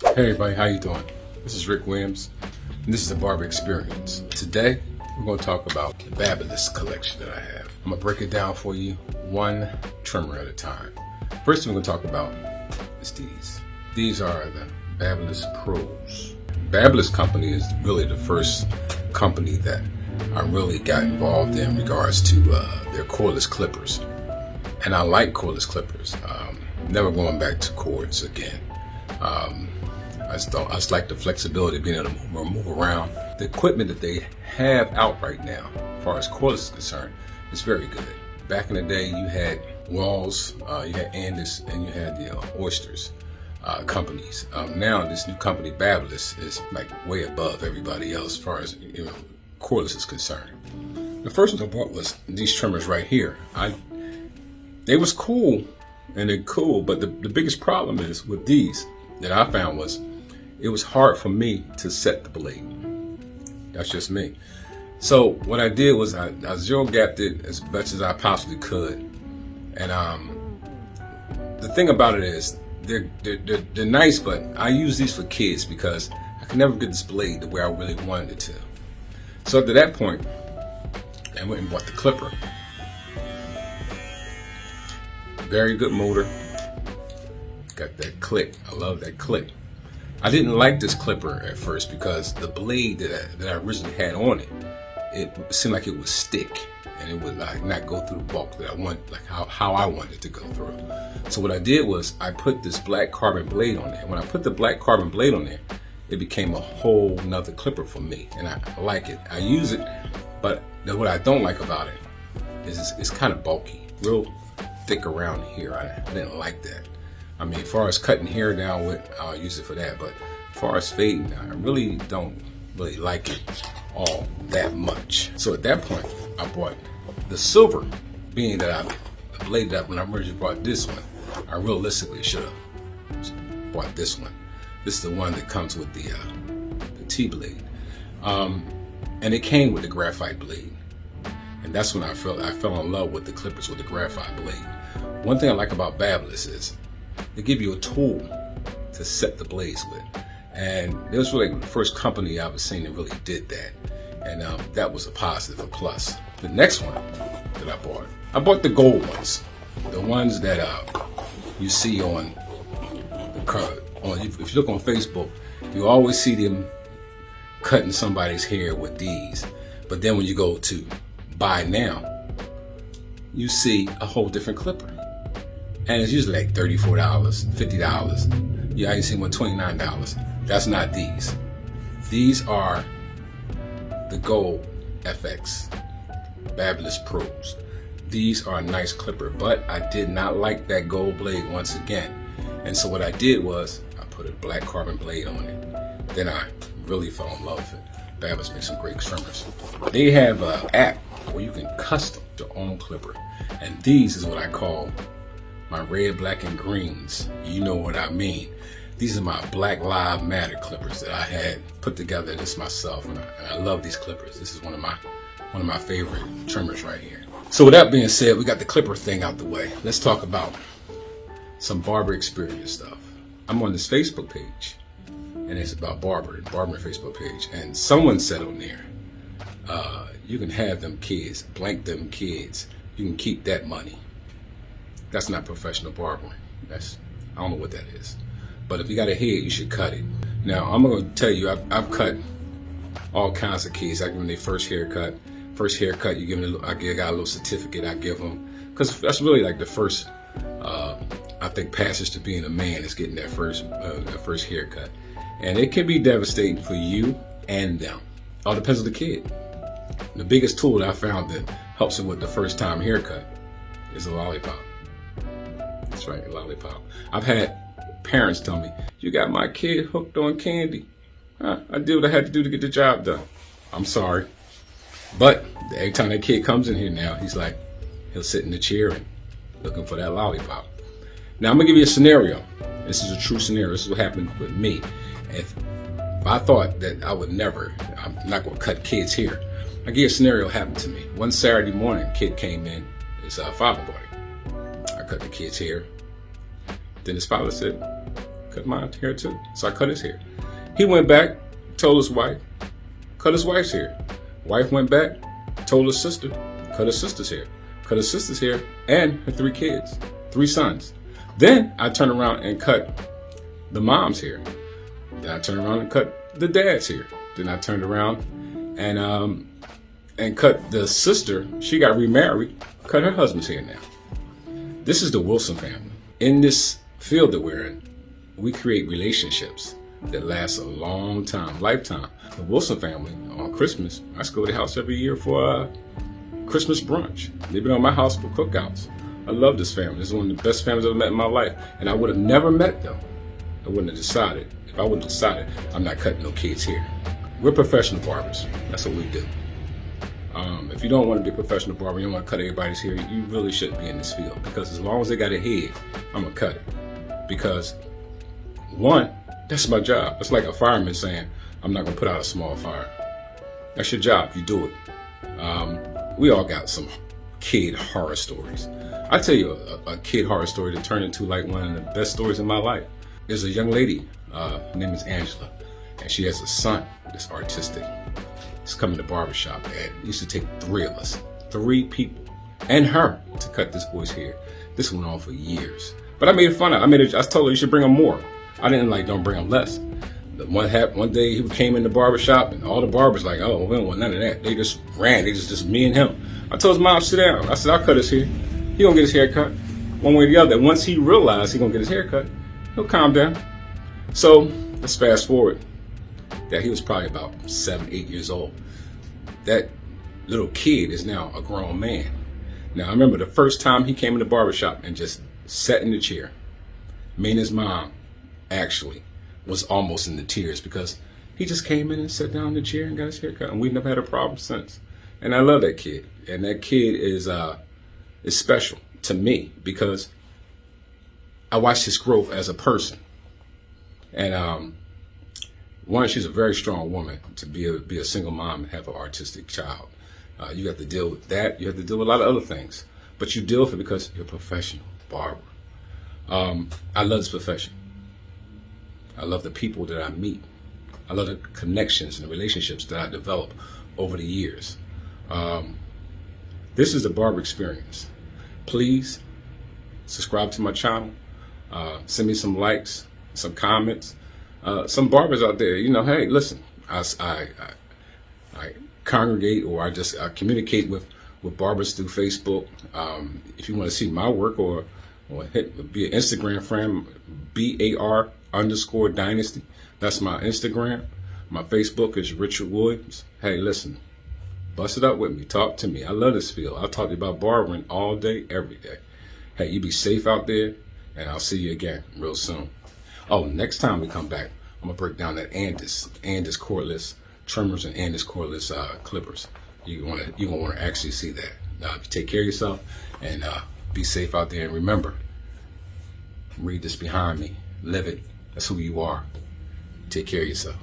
Hey everybody, how you doing? This is Rick Williams, and this is the Barber Experience. Today, we're going to talk about the Babyliss collection that I have. I'm going to break it down for you one trimmer at a time. First thing we're going to talk about is these. These are the Babyliss Pros. Babyliss company is really the first company that I really got involved in regards to their cordless clippers. And I like cordless clippers. Never going back to cords again. I just like the flexibility of being able to move around. The equipment that they have out right now, as far as cordless is concerned, is very good. Back in the day, you had Walls, you had Andis, and you had the Oysters companies. Now, this new company, Babyliss, is like way above everybody else as far as cordless is concerned. The first one I bought was these trimmers right here. They was cool, and they're cool, but the biggest problem is with these that I found was it was hard for me to set the blade. That's just me. So what I did was I zero gapped it as much as I possibly could. And the thing about it is they're nice, but I use these for kids because I can never get this blade the way I really wanted it to. So up to that point, I went and bought the clipper. Very good motor. Got that click. I love that click. I didn't like this clipper at first because the blade that I originally had on it, it seemed like it would stick and it would like not go through the bulk that I want, like how I wanted it to go through. So what I did was I put this black carbon blade on there. When I put the black carbon blade on there, it became a whole nother clipper for me, and I like it. I use it, but what I don't like about it is it's kind of bulky, real thick around here. I didn't like that. I mean, as far as cutting hair down with, I'll use it for that. But as far as fading, I really don't like it all that much. So at that point, I bought the silver, being that I bladed up when I originally bought this one. I realistically should have bought this one. This is the one that comes with the T-blade. And it came with the graphite blade. And that's when I fell in love with the clippers with the graphite blade. One thing I like about Babyliss is they give you a tool to set the blades with. And it was really the first company I've ever seen that really did that. And that was a positive, a plus. The next one that I bought the gold ones. The ones that you see on the car. If you look on Facebook, you always see them cutting somebody's hair with these. But then when you go to buy now, you see a whole different clipper. And it's usually like $34, $50. Yeah, I can see one $29. That's not these. These are the Gold FX Babyliss Pros. These are a nice clipper, but I did not like that gold blade once again. And so what I did was I put a black carbon blade on it. Then I really fell in love with it. Babyliss makes some great trimmers. They have an app where you can custom your own clipper. And these is what I call my red, black, and greens. You know what I mean. These are my Black Lives Matter clippers that I had put together this myself, and I love these clippers. This is one of my favorite trimmers right here. So with that being said, we got the clipper thing out the way. Let's talk about some Barber Experience stuff. I'm on this Facebook page, and it's about Barber Facebook page, and someone said on there, you can have them kids, blank them kids. You can keep that money. That's not professional barbering. I don't know what that is. But if you got a head, you should cut it. Now, I'm going to tell you, I've cut all kinds of kids. I give them their first haircut. First haircut, you give them, I got a little certificate I give them. Because that's really like the first, I think, passage to being a man is getting that first haircut. And it can be devastating for you and them. All depends on the kid. The biggest tool that I found that helps them with the first time haircut is a lollipop. That's right, a lollipop. I've had parents tell me, you got my kid hooked on candy. I did what I had to do to get the job done. I'm sorry. But every time that kid comes in here now, he'll sit in the chair and looking for that lollipop. Now I'm gonna give you a scenario. This is a true scenario. This is what happened with me. If I thought that I'm not gonna cut kids here. I give you a scenario happened to me. One Saturday morning, kid came in, his father party. I cut the kid's hair. Then his father said, cut my hair too. So I cut his hair. He went back, told his wife, cut his wife's hair. Wife went back, told his sister, cut his sister's hair. Cut his sister's hair and her 3 kids, 3 sons. Then I turned around and cut the mom's hair. Then I turned around and cut the dad's hair. Then I turned around and cut the sister. She got remarried, cut her husband's hair now. This is the Wilson family. In this field that we're in, we create relationships that last a long time, lifetime. The Wilson family, on Christmas, I used to go to their house every year for Christmas brunch. They've been on my house for cookouts. I love this family. This is one of the best families I've ever met in my life. And I would have never met them. I wouldn't have decided. If I would have decided, I'm not cutting no kids' hair. We're professional barbers. That's what we do. If you don't want to be a professional barber, you don't want to cut everybody's hair, you really shouldn't be in this field. Because as long as they got a head, I'm going to cut it. Because, one, that's my job. It's like a fireman saying, I'm not going to put out a small fire. That's your job. You do it. We all got some kid horror stories. I tell you a kid horror story that turned into like one of the best stories in my life. There's a young lady, her name is Angela, and she has a son that's artistic. He's coming to the barbershop, and it used to take 3 of us, 3 people, and her to cut this boy's hair. This went on for years. But I made fun of it. I told her you should bring him more. I didn't don't bring him less. One day he came in the barbershop, and all the barbers like, oh, we don't want none of that. They just ran. They just me and him. I told his mom, sit down. I said, I'll cut his hair. He gonna get his hair cut one way or the other. And once he realized he gonna get his hair cut, he'll calm down. So let's fast forward. That he was probably about 7, 8 years old. That little kid is now a grown man. Now I remember the first time he came in the barbershop and just sat in the chair. Me and his mom actually was almost in the tears because he just came in and sat down in the chair and got his hair cut, and we've never had a problem since. And I love that kid. And that kid is special to me because I watched his growth as a person. And one, she's a very strong woman to be a single mom and have an artistic child. You have to deal with that. You have to deal with a lot of other things. But you deal with it because you're a professional barber. I love this profession. I love the people that I meet. I love the connections and the relationships that I develop over the years. This is the barber experience. Please subscribe to my channel. Send me some likes, some comments. Some barbers out there, hey, listen, I congregate or I communicate with barbers through Facebook. If you want to see my work or be an Instagram friend, BAR_Dynasty. That's my Instagram. My Facebook is Richard Williams. Hey, listen, bust it up with me. Talk to me. I love this field. I'll talk to you about barbering all day, every day. Hey, you be safe out there, and I'll see you again real soon. Oh, next time we come back, I'm going to break down that Andis cordless trimmers and Andis cordless clippers. You're going to want to actually see that. Take care of yourself and be safe out there. And remember, read this behind me. Live it. That's who you are. Take care of yourself.